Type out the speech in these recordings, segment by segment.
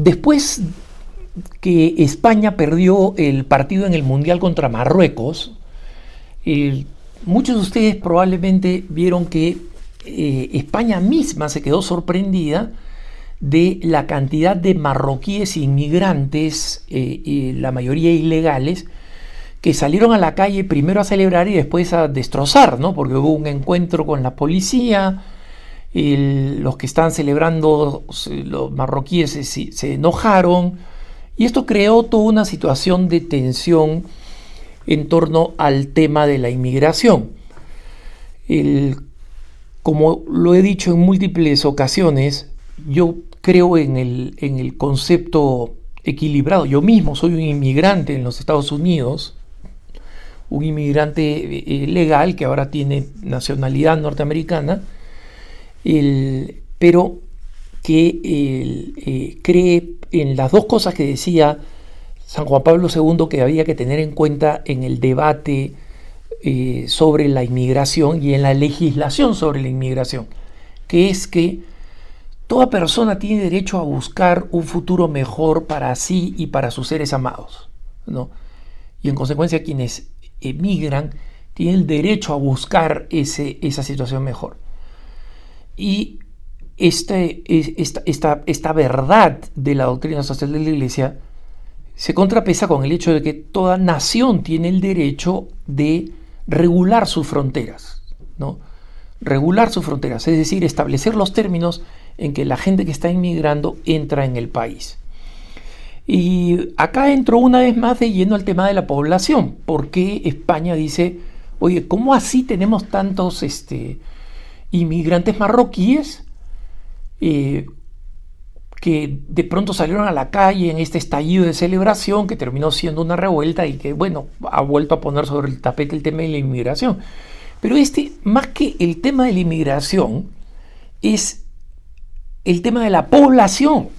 Después que España perdió el partido en el Mundial contra Marruecos, muchos de ustedes probablemente vieron que España misma se quedó sorprendida de la cantidad de marroquíes inmigrantes, la mayoría ilegales, que salieron a la calle primero a celebrar y después a destrozar, ¿no? Porque hubo un encuentro con la policía, los que estaban celebrando, los marroquíes se enojaron, y esto creó toda una situación de tensión en torno al tema de la inmigración. Como lo he dicho en múltiples ocasiones, yo creo en el concepto equilibrado. Yo mismo soy un inmigrante en los Estados Unidos, un inmigrante legal que ahora tiene nacionalidad norteamericana, pero que cree en las dos cosas que decía San Juan Pablo II que había que tener en cuenta en el debate sobre la inmigración y en la legislación sobre la inmigración, que es que toda persona tiene derecho a buscar un futuro mejor para sí y para sus seres amados, ¿no? Y en consecuencia quienes emigran tienen el derecho a buscar esa situación mejor. Y esta verdad de la doctrina social de la Iglesia se contrapesa con el hecho de que toda nación tiene el derecho de regular sus fronteras, ¿no? Regular sus fronteras, es decir, establecer los términos en que la gente que está inmigrando entra en el país. Y acá entro una vez más de lleno al tema de la población. ¿Por qué España dice, oye, ¿cómo así tenemos tantos inmigrantes marroquíes que de pronto salieron a la calle en este estallido de celebración que terminó siendo una revuelta y que, bueno, ha vuelto a poner sobre el tapete el tema de la inmigración? Pero más que el tema de la inmigración, es el tema de la población.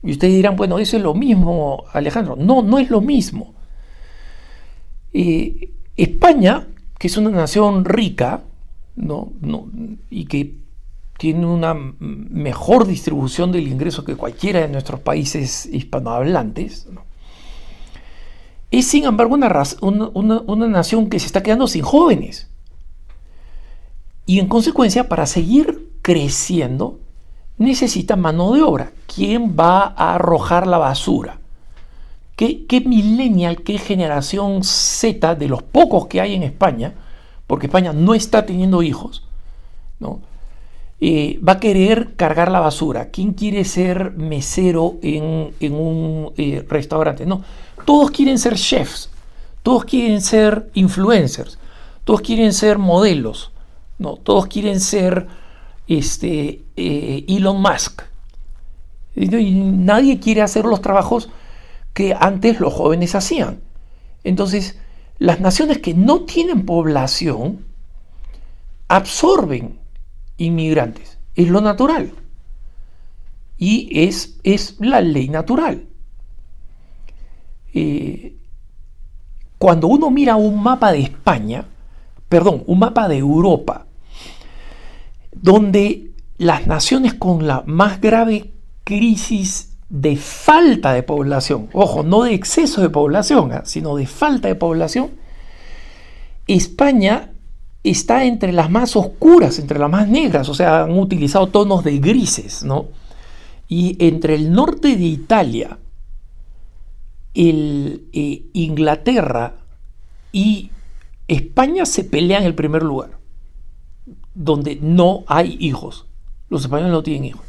Y ustedes dirán, bueno, eso es lo mismo, Alejandro. No, no es lo mismo. España, que es una nación rica, ¿no? Y que tiene una mejor distribución del ingreso que cualquiera de nuestros países hispanohablantes, ¿no? Es sin embargo una nación que se está quedando sin jóvenes. Y en consecuencia, para seguir creciendo, necesita mano de obra. ¿Quién va a arrojar la basura? ¿Qué millennial, qué generación Z de los pocos que hay en España, porque España no está teniendo hijos, ¿no? Va a querer cargar la basura? ¿Quién quiere ser mesero en un restaurante? No, todos quieren ser chefs, todos quieren ser influencers, todos quieren ser modelos, no, todos quieren ser Elon Musk. Y nadie quiere hacer los trabajos que antes los jóvenes hacían. Entonces, las naciones que no tienen población absorben inmigrantes. Es lo natural. Y es la ley natural. Cuando uno mira un mapa de España, un mapa de Europa, donde las naciones con la más grave crisis de falta de población, ojo, no de exceso de población, sino de falta de población, España está entre las más oscuras, entre las más negras, o sea, han utilizado tonos de grises, ¿no? Y entre el norte de Italia, Inglaterra y España se pelean el primer lugar, donde no hay hijos. Los españoles no tienen hijos.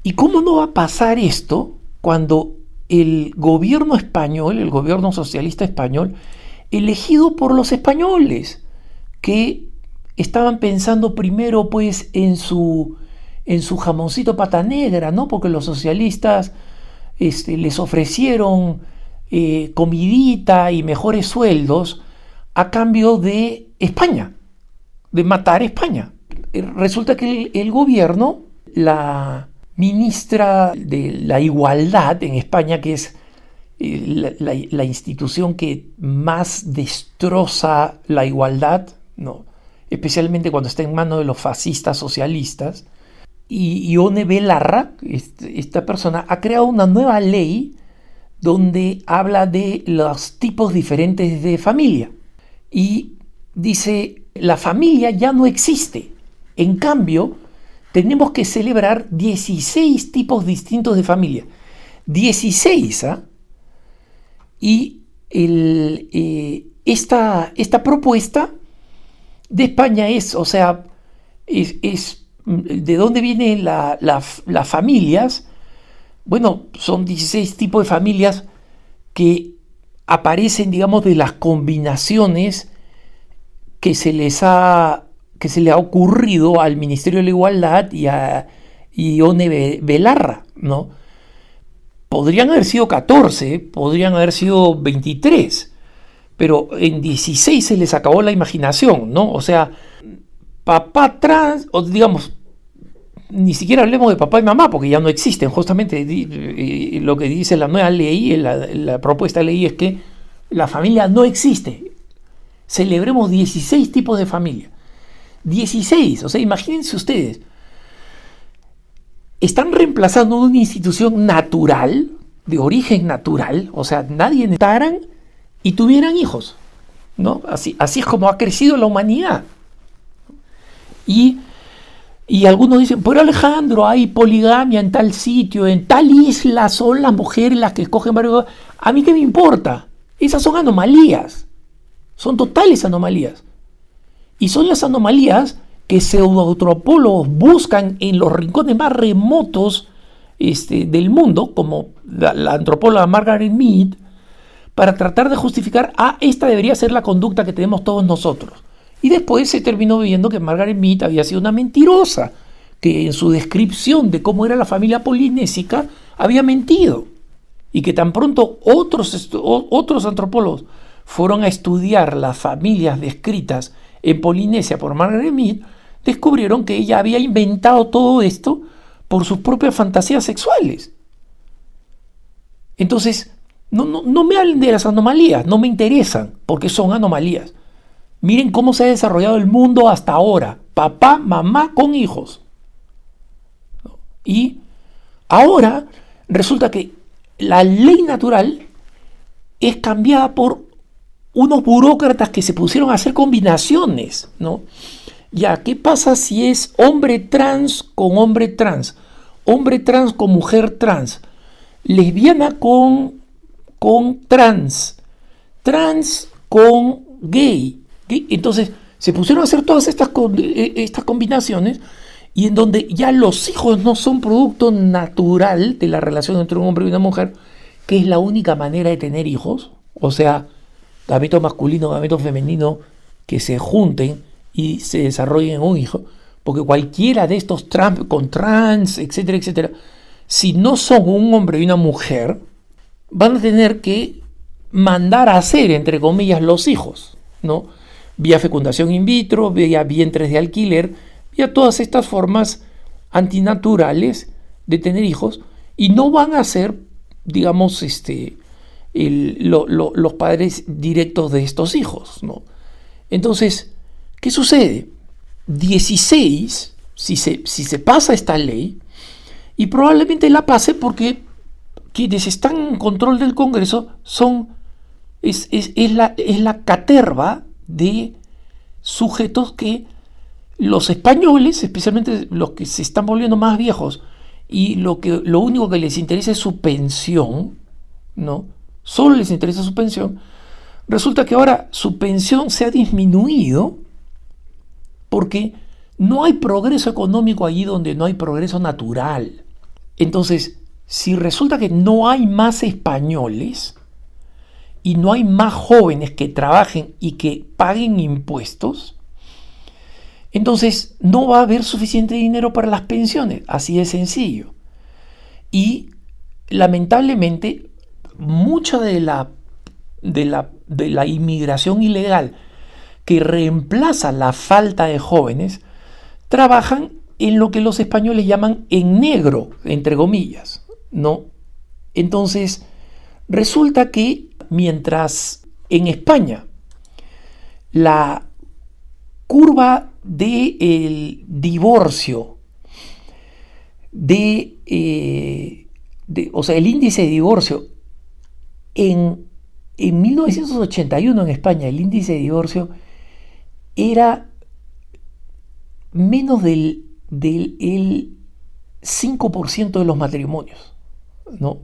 ¿Y cómo no va a pasar esto cuando el gobierno español, el gobierno socialista español, elegido por los españoles, que estaban pensando primero pues en su jamoncito pata negra, ¿no? Porque los socialistas les ofrecieron comidita y mejores sueldos a cambio de España, de matar a España. Resulta que el gobierno, la ministra de la Igualdad en España, que es la institución que más destroza la igualdad, ¿no? Especialmente cuando está en manos de los fascistas socialistas, Ione Belarra, esta persona, ha creado una nueva ley donde habla de los tipos diferentes de familia. Y dice, la familia ya no existe. En cambio, tenemos que celebrar 16 tipos distintos de familia. 16, ¿ah? Y esta propuesta de España es, o sea, es de dónde vienen las familias. Bueno, son 16 tipos de familias que aparecen, digamos, de las combinaciones que se le ha ocurrido al Ministerio de la Igualdad y a Ione Belarra, ¿no? Podrían haber sido 14, podrían haber sido 23, pero en 16 se les acabó la imaginación, ¿no? O sea, papá trans, o digamos, ni siquiera hablemos de papá y mamá, porque ya no existen. Justamente lo que dice la nueva ley, la propuesta de ley es que la familia no existe. Celebremos 16 tipos de familia. 16, o sea, imagínense ustedes. Están reemplazando una institución natural, de origen natural, o sea, nadie necesitaran y tuvieran hijos, ¿no? Así es como ha crecido la humanidad. Y algunos dicen, pero Alejandro, hay poligamia en tal sitio, en tal isla son las mujeres las que escogen varios. ¿A mí qué me importa? Esas son anomalías, son totales anomalías. Y son las anomalías que pseudoantropólogos buscan en los rincones más remotos del mundo, como la antropóloga Margaret Mead, para tratar de justificar, esta debería ser la conducta que tenemos todos nosotros. Y después se terminó viendo que Margaret Mead había sido una mentirosa, que en su descripción de cómo era la familia polinésica había mentido. Y que tan pronto otros antropólogos fueron a estudiar las familias descritas en Polinesia por Margaret Mead, descubrieron que ella había inventado todo esto por sus propias fantasías sexuales. Entonces, no me hablen de las anomalías, no me interesan, porque son anomalías. Miren cómo se ha desarrollado el mundo hasta ahora. Papá, mamá con hijos. Y ahora resulta que la ley natural es cambiada por unos burócratas que se pusieron a hacer combinaciones, ¿no? Ya, ¿qué pasa si es hombre trans con hombre trans? Hombre trans con mujer trans. Lesbiana con trans. Trans con gay. Entonces se pusieron a hacer todas estas combinaciones, y en donde ya los hijos no son producto natural de la relación entre un hombre y una mujer, que es la única manera de tener hijos, o sea, gameto masculino, gameto femenino, que se junten y se desarrollen en un hijo, porque cualquiera de estos con trans, etcétera, etcétera, si no son un hombre y una mujer, van a tener que mandar a hacer, entre comillas, los hijos, ¿no? Vía fecundación in vitro, vía vientres de alquiler, vía todas estas formas antinaturales de tener hijos, y no van a ser, digamos, los padres directos de estos hijos, ¿no? Entonces, ¿qué sucede? 16, si se pasa esta ley, y probablemente la pase porque quienes están en control del Congreso es la caterva de sujetos que los españoles, especialmente los que se están volviendo más viejos, y lo único que les interesa es su pensión, ¿no? Solo les interesa su pensión. Resulta que ahora su pensión se ha disminuido porque no hay progreso económico allí donde no hay progreso natural. Entonces, si resulta que no hay más españoles y no hay más jóvenes que trabajen y que paguen impuestos, entonces no va a haber suficiente dinero para las pensiones, así de sencillo. Y lamentablemente mucha de la inmigración ilegal que reemplaza la falta de jóvenes trabajan en lo que los españoles llaman en negro, entre comillas, ¿no? Entonces resulta que mientras en España la curva del divorcio o sea, el índice de divorcio en 1981 en España, el índice de divorcio era menos del 5% de los matrimonios, ¿no?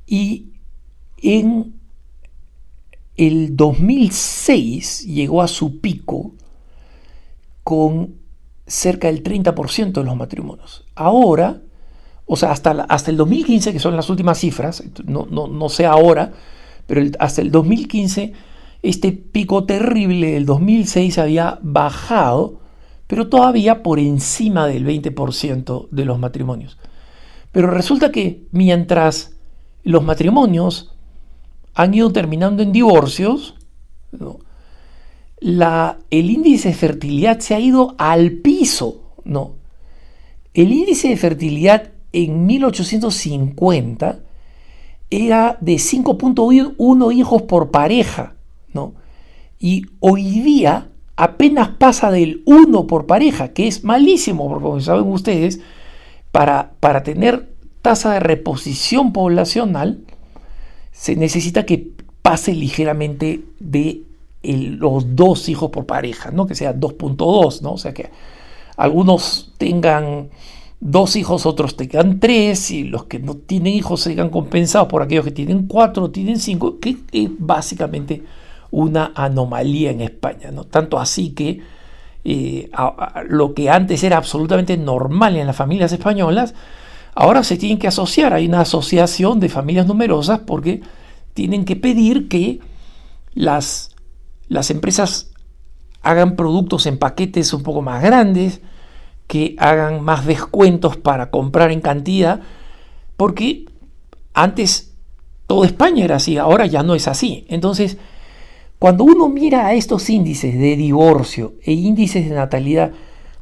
Y en el 2006 llegó a su pico con cerca del 30% de los matrimonios. Ahora, o sea, hasta el 2015, que son las últimas cifras, no sé ahora, pero hasta el 2015, este pico terrible del 2006 había bajado, pero todavía por encima del 20% de los matrimonios. Pero resulta que mientras los matrimonios han ido terminando en divorcios, ¿no?, el índice de fertilidad se ha ido al piso, ¿no? El índice de fertilidad en 1850 era de 5.1 hijos por pareja, ¿no? Y hoy día apenas pasa del 1 por pareja, que es malísimo, porque como saben ustedes, para tener tasa de reposición poblacional se necesita que pase ligeramente de los 2 hijos por pareja, ¿no? Que sea 2.2, ¿no? O sea que algunos tengan 2 hijos, otros tengan 3, y los que no tienen hijos se hayan compensados por aquellos que tienen 4, tienen 5, que es básicamente una anomalía en España, ¿no? Tanto así que lo que antes era absolutamente normal en las familias españolas, ahora se tienen que asociar. Hay una asociación de familias numerosas porque tienen que pedir que las empresas hagan productos en paquetes un poco más grandes, que hagan más descuentos para comprar en cantidad, porque antes toda España era así, ahora ya no es así. Entonces, cuando uno mira a estos índices de divorcio e índices de natalidad,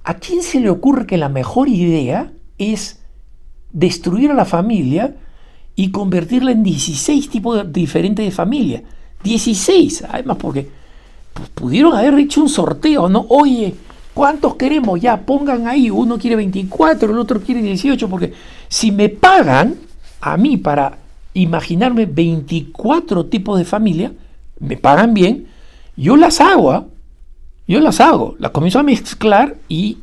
¿a quién se le ocurre que la mejor idea es destruir a la familia y convertirla en 16 tipos diferentes de familia? 16, además, porque pudieron haber hecho un sorteo, ¿no? Oye, ¿cuántos queremos? Ya, pongan ahí, uno quiere 24, el otro quiere 18, porque si me pagan a mí para imaginarme 24 tipos de familia, me pagan bien, yo las hago, las comienzo a mezclar y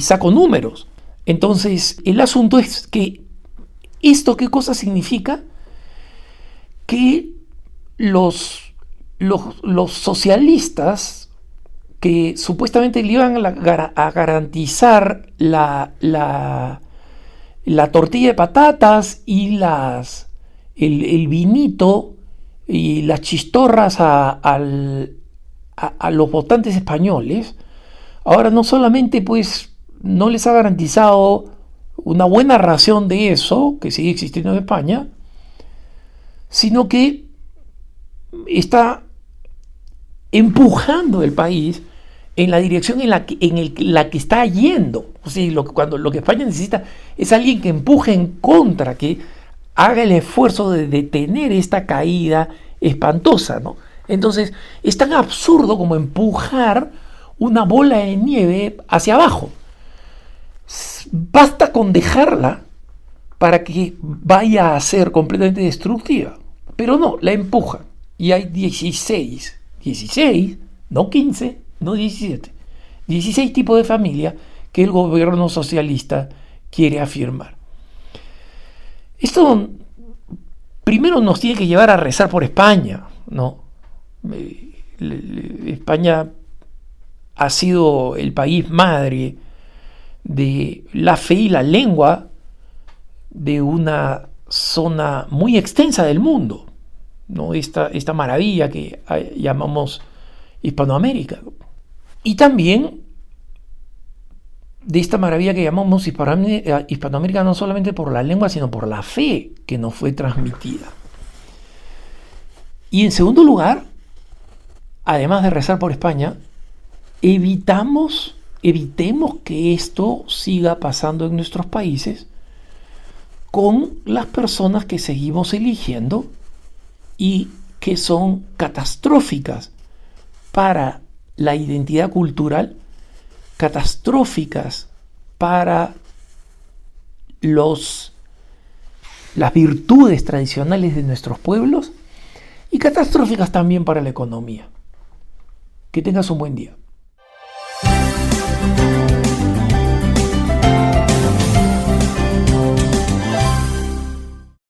saco números. Entonces, el asunto es que ¿esto qué cosa significa? Que los socialistas, que supuestamente le iban a garantizar la tortilla de patatas y el vinito y las chistorras a los votantes españoles, ahora no solamente pues no les ha garantizado una buena ración de eso, que sigue existiendo en España, sino que está empujando el país en la dirección en la que está yendo. O sea, lo que España necesita es alguien que empuje en contra, que haga el esfuerzo de detener esta caída espantosa, ¿no? Entonces, es tan absurdo como empujar una bola de nieve hacia abajo. Basta con dejarla para que vaya a ser completamente destructiva. Pero no, la empujan. Y hay 16, no 15, no 17, 16 tipos de familia que el gobierno socialista quiere afirmar. Esto primero nos tiene que llevar a rezar por España, ¿no? España ha sido el país madre de la fe y la lengua de una zona muy extensa del mundo, ¿no? Esta maravilla que llamamos Hispanoamérica. Y también de esta maravilla que llamamos Hispanoamérica, no solamente por la lengua, sino por la fe que nos fue transmitida. Y en segundo lugar, además de rezar por España, evitemos que esto siga pasando en nuestros países con las personas que seguimos eligiendo y que son catastróficas para la identidad cultural, catastróficas para las virtudes tradicionales de nuestros pueblos y catastróficas también para la economía. Que tengas un buen día.